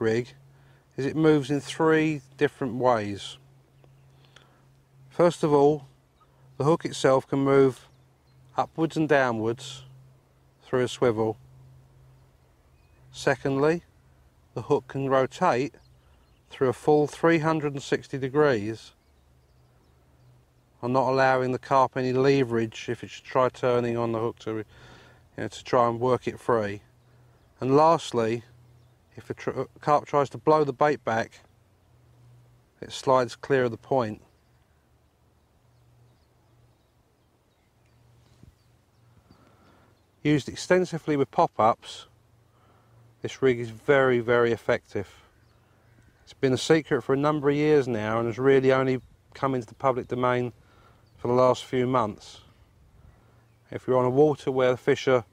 rig is it moves in 3 different ways. First of all, the hook itself can move upwards and downwards through a swivel. Secondly, the hook can rotate through a full 360 degrees and not allowing the carp any leverage if it should try turning on the hook to try and work it free. And lastly, if a carp tries to blow the bait back, it slides clear of the point. Used extensively with pop-ups, this rig is very, very effective. It's been a secret for a number of years now and has really only come into the public domain for the last few months. If you're on a water where the fish are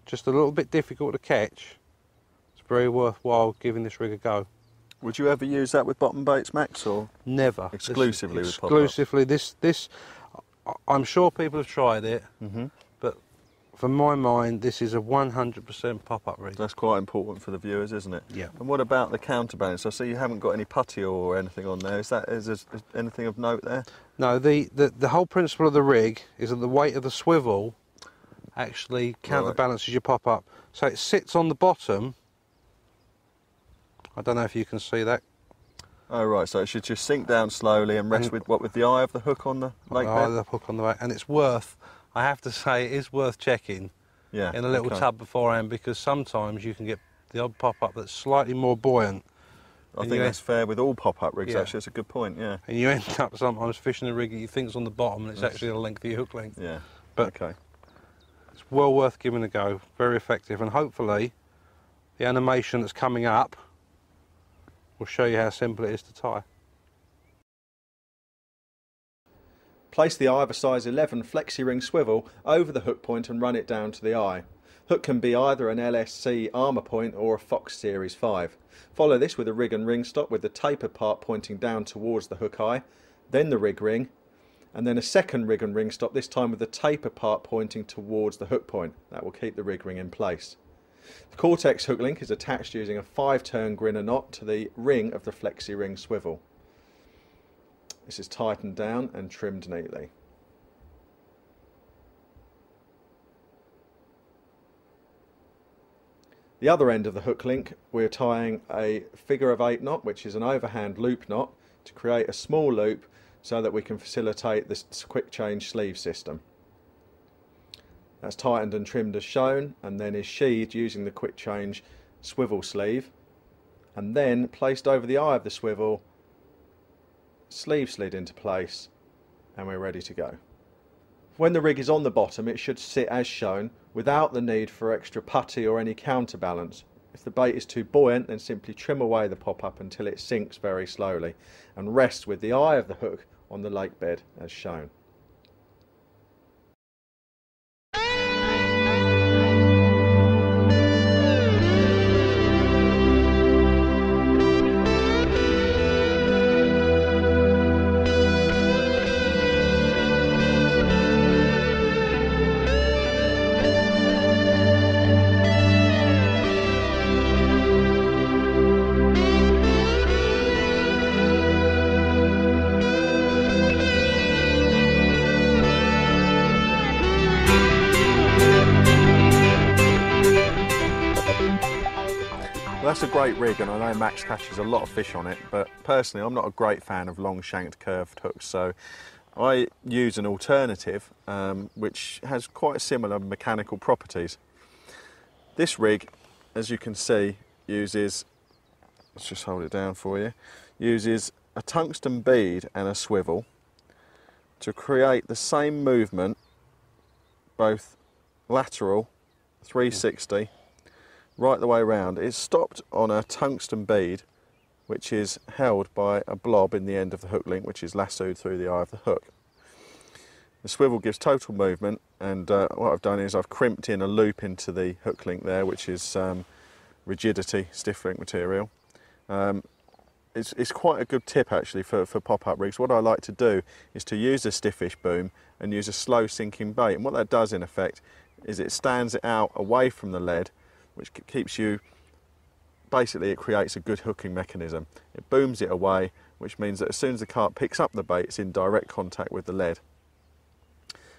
just a little bit difficult to catch, it's very worthwhile giving this rig a go. Would you ever use that with bottom baits, Max, or never? Exclusively with pop-up? Exclusively. This, I'm sure people have tried it, but for my mind, this is a 100% pop-up rig. That's quite important for the viewers, isn't it? Yeah. And what about the counterbalance? I see you haven't got any putty or anything on there. Is there anything of note there? No, the whole principle of the rig is that the weight of the swivel actually counterbalances your pop-up. So it sits on the bottom. I don't know if you can see that. Oh right, so it should just sink down slowly and rest with the eye of the hook on the lake bed? The eye of the hook on the back, and it's worth, I have to say, it is worth checking in a little tub beforehand, because sometimes you can get the odd pop-up that's slightly more buoyant. I think that's fair with all pop-up rigs, actually. That's a good point, yeah. And you end up sometimes fishing a rig that you think's on the bottom and it's actually the length of your hook length. Yeah, but it's well worth giving a go, very effective, and hopefully the animation that's coming up will show you how simple it is to tie. Place the eye of a size 11 flexi ring swivel over the hook point and run it down to the eye. Hook can be either an LSC Armour point or a Fox Series 5. Follow this with a rig and ring stop with the tapered part pointing down towards the hook eye, then the rig ring, and then a second rig and ring stop, this time with the tapered part pointing towards the hook point. That will keep the rig ring in place. The Cortex hook link is attached using a 5-turn grinner knot to the ring of the flexi ring swivel. This is tightened down and trimmed neatly. The other end of the hook link, we're tying a figure of 8 knot, which is an overhand loop knot, to create a small loop so that we can facilitate this quick change sleeve system. That's tightened and trimmed as shown, and then is sheathed using the quick change swivel sleeve, and then placed over the eye of the swivel, sleeve slid into place, and we're ready to go. When the rig is on the bottom, it should sit as shown without the need for extra putty or any counterbalance. If the bait is too buoyant, then simply trim away the pop-up until it sinks very slowly and rest with the eye of the hook on the lake bed as shown. That's a great rig, and I know Max catches a lot of fish on it, but personally I'm not a great fan of long shanked curved hooks, so I use an alternative which has quite similar mechanical properties. This rig, as you can see, uses, let's just hold it down for you, uses a tungsten bead and a swivel to create the same movement, both lateral, 360, right the way around. It's stopped on a tungsten bead which is held by a blob in the end of the hook link, which is lassoed through the eye of the hook. The swivel gives total movement, and what I've done is I've crimped in a loop into the hook link there, which is rigidity, stiff link material. It's quite a good tip actually for pop-up rigs. What I like to do is to use a stiffish boom and use a slow sinking bait, and what that does in effect is it stands it out away from the lead, which keeps you basically it creates a good hooking mechanism. It booms it away, which means that as soon as the carp picks up the bait, it's in direct contact with the lead.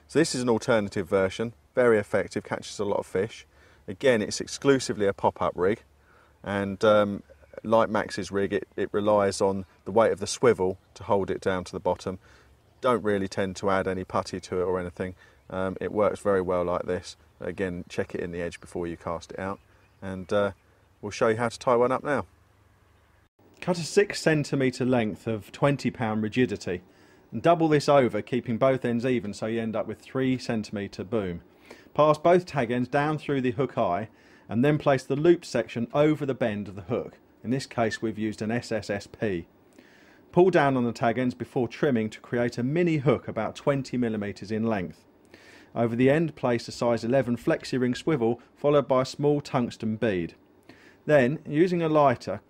So this is an alternative version, very effective, catches a lot of fish. Again, it's exclusively a pop-up rig, and like Max's rig, it relies on the weight of the swivel to hold it down to the bottom. Don't really tend to add any putty to it or anything. It works very well like this. Again, check it in the edge before you cast it out, and we'll show you how to tie one up now. Cut a 6 centimetre length of 20-pound rigidity and double this over, keeping both ends even so you end up with 3 centimetre boom. Pass both tag ends down through the hook eye and then place the loop section over the bend of the hook. In this case we've used an SSSP. Pull down on the tag ends before trimming to create a mini hook about 20mm in length. Over the end place a size 11 flexi ring swivel followed by a small tungsten bead. Then, using a lighter,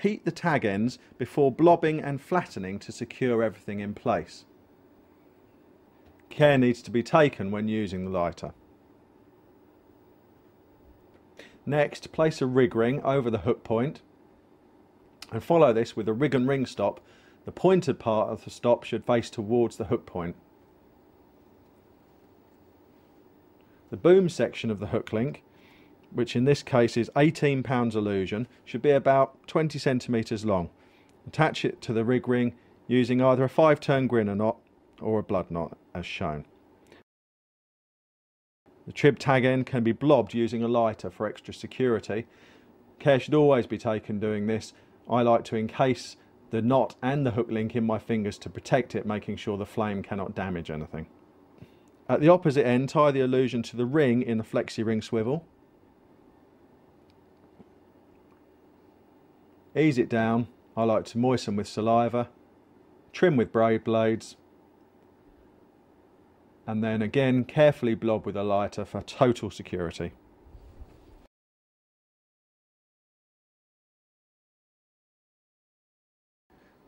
heat the tag ends before blobbing and flattening to secure everything in place. Care needs to be taken when using the lighter. Next, place a rig ring over the hook point and follow this with a rig and ring stop. The pointed part of the stop should face towards the hook point. The boom section of the hook link, which in this case is 18 pounds illusion, should be about 20 centimetres long. Attach it to the rig ring using either a 5-turn grinner knot or a blood knot as shown. The trib tag end can be blobbed using a lighter for extra security. Care should always be taken doing this. I like to encase the knot and the hook link in my fingers to protect it, making sure the flame cannot damage anything. At the opposite end, tie the illusion to the ring in the flexi ring swivel. Ease it down. I like to moisten with saliva, trim with braid blades, and then again carefully blob with a lighter for total security.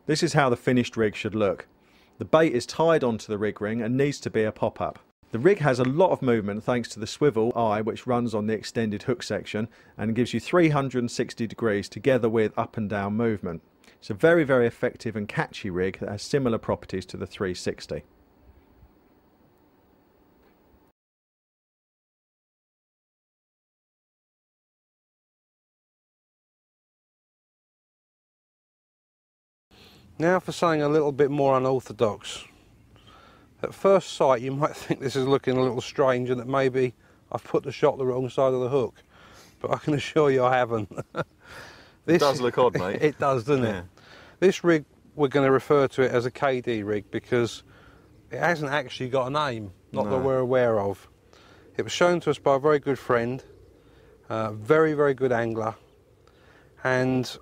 This is how the finished rig should look. The bait is tied onto the rig ring and needs to be a pop-up. The rig has a lot of movement thanks to the swivel eye which runs on the extended hook section and gives you 360 degrees together with up and down movement. It's a very, very effective and catchy rig that has similar properties to the 360. Now for something a little bit more unorthodox. At first sight you might think this is looking a little strange and that maybe I've put the shot the wrong side of the hook, but I can assure you I haven't. It does look odd, mate. It does, doesn't it? This rig, we're going to refer to it as a KD rig because it hasn't actually got a name, not that we're aware of. It was shown to us by a very good friend, very, very good angler, and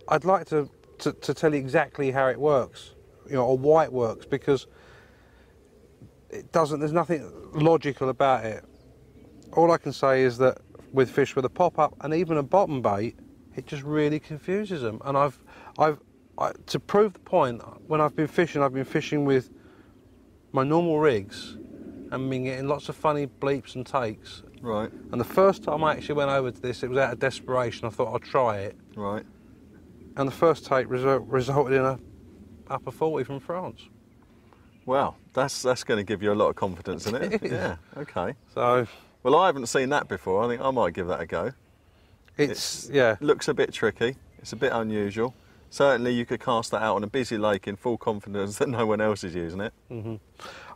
I'd like to tell you exactly how it works, or why it works, because there's nothing logical about it. All I can say is that with fish with a pop-up and even a bottom bait, it just really confuses them. And to prove the point, when I've been fishing with my normal rigs and been getting lots of funny bleeps and takes. Right. And the first time I actually went over to this, it was out of desperation. I thought I'd try it. Right. And the first take resulted in a upper 40 from France. Wow, that's going to give you a lot of confidence, isn't it? Yeah, okay. So, well, I haven't seen that before. I think I might give that a go. It looks a bit tricky. It's a bit unusual. Certainly you could cast that out on a busy lake in full confidence that no one else is using it. Mm-hmm.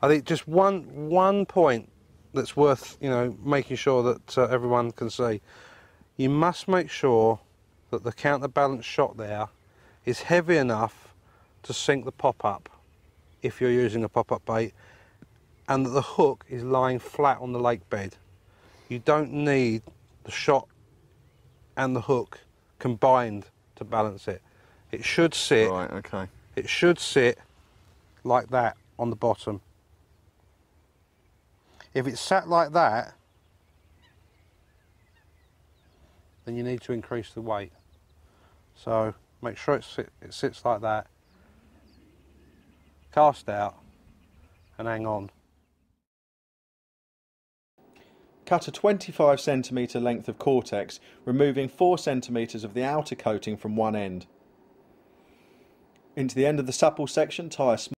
I think just one point that's worth making sure that everyone can see. You must make sure that the counterbalance shot there is heavy enough to sink the pop-up if you're using a pop-up bait, and that the hook is lying flat on the lake bed. You don't need the shot and the hook combined to balance it. It should sit. Right, okay. It should sit like that on the bottom. If it's sat like that, then you need to increase the weight. So make sure it sits like that. Cast out and hang on. Cut a 25 centimetre length of Cortex, removing 4 centimetres of the outer coating from one end. Into the end of the supple section, tie a small